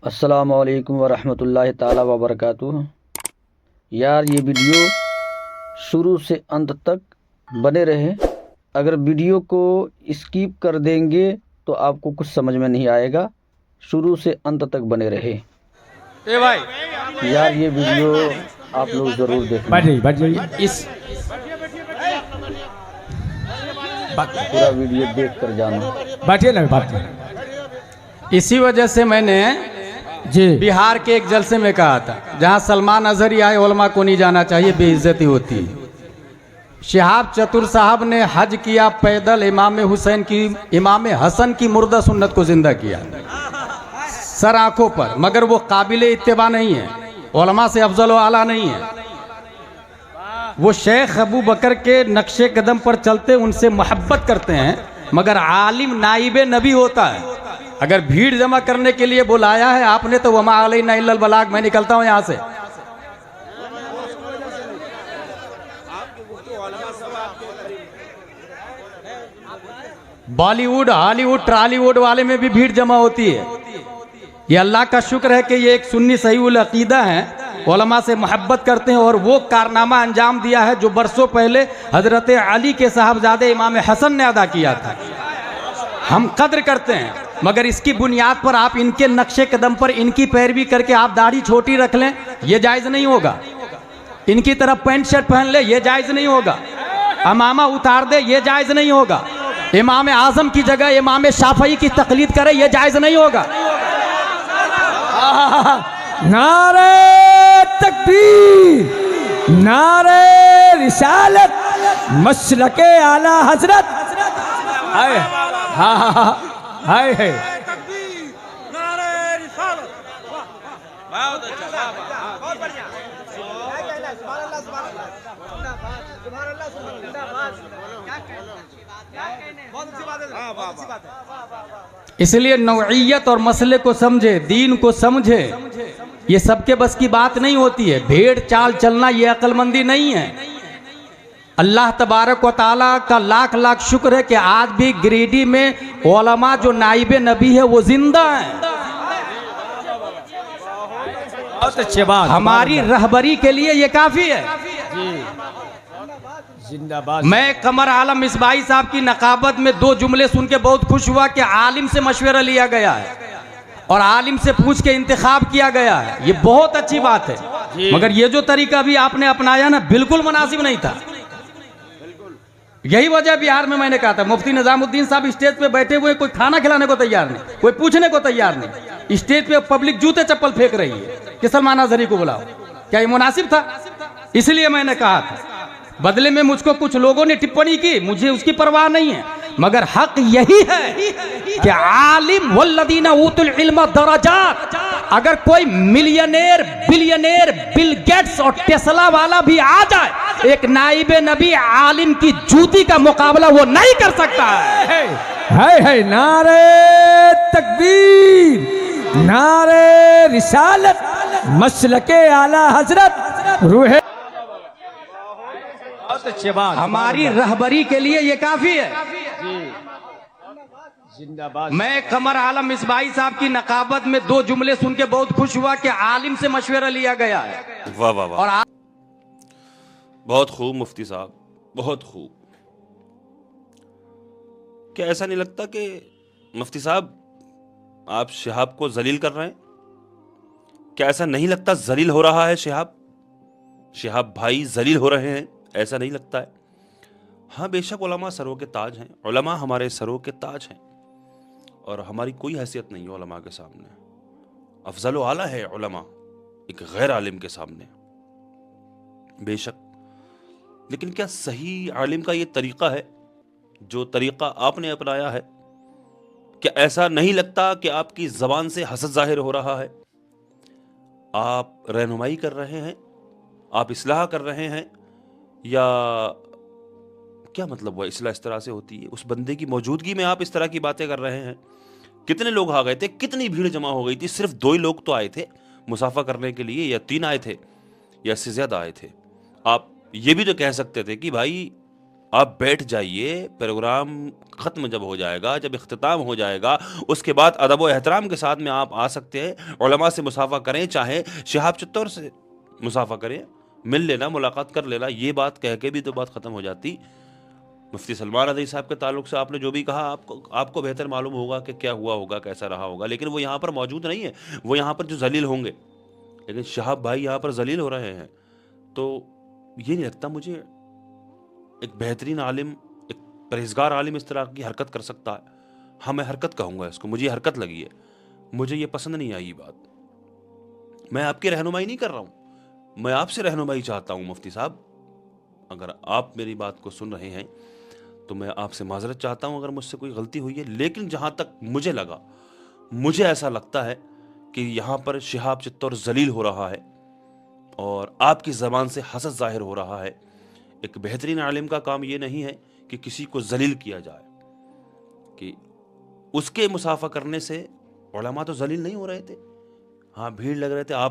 अस्सलामु अलैकुम वरहमतुल्लाहि ताला वबरकातुहू। यार ये वीडियो शुरू से अंत तक बने रहे। अगर वीडियो को स्किप कर देंगे तो आपको कुछ समझ में नहीं आएगा। शुरू से अंत तक बने रहे। ए भाई यार ये वीडियो आप लोग ज़रूर देखना। बैठ जाइए। इस पूरा वीडियो देख कर जाना। बैठिए ना, बात इसी वजह से मैंने जी। बिहार के एक जलसे में कहा था, जहां सलमान अजहरी आए उलमा को नहीं जाना चाहिए, बेइज्जती होती है। शिहाब चतुर साहब ने हज किया पैदल, इमाम हसन की मुर्दा सुन्नत को जिंदा किया सर आंखों पर, मगर वो काबिल इत्तेबा नहीं है, उलमा से अफजल व आला नहीं है। वो शेख अबू बकर के नक्शे कदम पर चलते, उनसे मोहब्बत करते हैं, मगर आलिम नाइबे नबी होता है। अगर भीड़ जमा करने के लिए बुलाया है आपने तो वमा अलैना इल्लल बलाग। मैं निकलता हूं यहां से। बॉलीवुड, हॉलीवुड, ट्रॉलीवुड वाले में भी भीड़ जमा होती है। ये अल्लाह का शुक्र है कि ये एक सुन्नी सही उल अकीदा है, उलमा से मोहब्बत करते हैं, और वो कारनामा अंजाम दिया है जो बरसों पहले हजरत अली के साहबजादे इमाम हसन ने अदा किया था। हम कद्र करते हैं, मगर इसकी बुनियाद पर आप इनके नक्शे कदम पर इनकी पैरवी करके आप दाढ़ी छोटी रख लें, ये जायज़ नहीं होगा। इनकी तरफ पैंट शर्ट पहन ले, ये जायज़ नहीं होगा। अमामा उतार दे, ये जायज़ नहीं होगा। इमाम आजम की जगह इमाम शाफई की तकलीद करे, ये जायज़ नहीं होगा। नारे तकबीर, नारे रिसालत, मसलके आला हजरत। हाय हाय हाय। इसलिए नौइयत और मसले को समझे, दीन को समझे, ये सबके बस की बात नहीं होती है। भेड़ चाल चलना ये अक्लमंदी नहीं है। अल्लाह तबारक व तआला का लाख लाख शुक्र है कि आज भी गिरिडीह में उलमा जो नाइबे नबी है वो जिंदा है। बहुत अच्छी बात। हमारी रहबरी के लिए ये काफी है। जिंदाबाद। मैं कमर आलम मिसबाही साहब की नकाबत में दो जुमले सुन के बहुत खुश हुआ कि आलिम से मशवरा लिया गया है और आलिम से पूछ के इंतखाब किया गया है। ये बहुत अच्छी बात है, मगर ये जो तरीका भी आपने अपनाया ना, बिल्कुल मुनासिब नहीं था। यही वजह बिहार में मैंने कहा था, मुफ्ती निजामुद्दीन साहब स्टेज पे बैठे हुए, कोई खाना खिलाने को तैयार नहीं, कोई पूछने को तैयार नहीं। स्टेज पे पब्लिक जूते चप्पल फेंक रही है कि सलमान अजहरी को बुलाओ। क्या ये मुनासिब था? इसलिए मैंने कहा था। बदले में मुझको कुछ लोगों ने टिप्पणी की, मुझे उसकी परवाह नहीं है, मगर हक यही है कि आलिम वल्लदीना ऊतुल इल्म दरजात। अगर कोई मिलियनेर, बिलियनेर, बिल गेट्स और टेस्ला वाला भी आ जाए, एक नाइबे नबी आलिम की जूती का मुकाबला वो नहीं कर सकता है। है नारे तकबीर, नारे रिसालत, मसलके आला हजरत। रूहे बहुत अच्छी बात। हमारी रहबरी के लिए ये काफी है। जिंदाबाद। मैं कमर आलम मिसबाही साहब की नकाबत में दो जुमले सुन के बहुत खुश हुआ कि आलिम से मशवरा लिया गया है। वाह वाह वाह, और बहुत खूब मुफ्ती साहब, बहुत खूब। क्या ऐसा नहीं लगता कि मुफ्ती साहब आप शिहाब को जलील कर रहे हैं? क्या ऐसा नहीं लगता जलील हो रहा है शिहाब? शिहाब भाई जलील हो रहे हैं, ऐसा नहीं लगता है? हाँ बेशक उलमा सरों के ताज हैं, उलमा हमारे सरों के ताज हैं, और हमारी कोई हैसियत नहीं है उलमा के सामने। अफजल व आला है उलमा एक गैर आलिम के सामने, बेशक। लेकिन क्या सही आलिम का ये तरीका है जो तरीका आपने अपनाया है? क्या ऐसा नहीं लगता कि आपकी जबान से हसद जाहिर हो रहा है? आप रहनुमाई कर रहे हैं, आप इस्लाह कर रहे हैं, या क्या मतलब हुआ इस्लाह इस तरह से होती है? उस बंदे की मौजूदगी में आप इस तरह की बातें कर रहे हैं। कितने लोग आ गए थे, कितनी भीड़ जमा हो गई थी? सिर्फ 2 ही लोग तो आए थे मुसाफा करने के लिए, या 3 आए थे, या इससे ज्यादा आए थे? आप ये भी तो कह सकते थे कि भाई आप बैठ जाइए, प्रोग्राम ख़त्म जब हो जाएगा, जब इख्तिताम हो जाएगा, उसके बाद अदब व एहतराम के साथ में आप आ सकते हैं। उलमा से मुसाफ़ा करें, चाहे शिहाब चित्तौर से मुसाफ़ा करें, मिल लेना, मुलाकात कर लेना। ये बात कह के भी तो बात ख़त्म हो जाती। मुफ्ती सलमान रज़ी साहब के ताल्लुक से आपने जो भी कहा, आपको बेहतर मालूम होगा कि क्या हुआ होगा, कैसा रहा होगा, लेकिन वो यहाँ पर मौजूद नहीं है। वो यहाँ पर जो जलील होंगे, लेकिन शहाब भाई यहाँ पर जलील हो रहे हैं। तो ये नहीं लगता मुझे एक बेहतरीन आलिम, एक परहेजगार आलिम इस तरह की हरकत कर सकता है। हाँ, मैं हरकत कहूँगा इसको, मुझे हरकत लगी है, मुझे ये पसंद नहीं आई बात। मैं आपकी रहनुमाई नहीं कर रहा हूँ, मैं आपसे रहनुमाई चाहता हूँ मुफ्ती साहब। अगर आप मेरी बात को सुन रहे हैं तो मैं आपसे माजरत चाहता हूँ अगर मुझसे कोई गलती हुई है। लेकिन जहाँ तक मुझे लगा, मुझे ऐसा लगता है कि यहाँ पर शिहाब चित्तौर जलील हो रहा है और आपकी ज़बान से हसद ज़ाहिर हो रहा है। एक बेहतरीन आलिम का काम ये नहीं है कि किसी को जलील किया जाए, कि उसके मुसाफा करने से उलमा तो जलील नहीं हो रहे थे। हाँ, भीड़ लग रहे थे, आप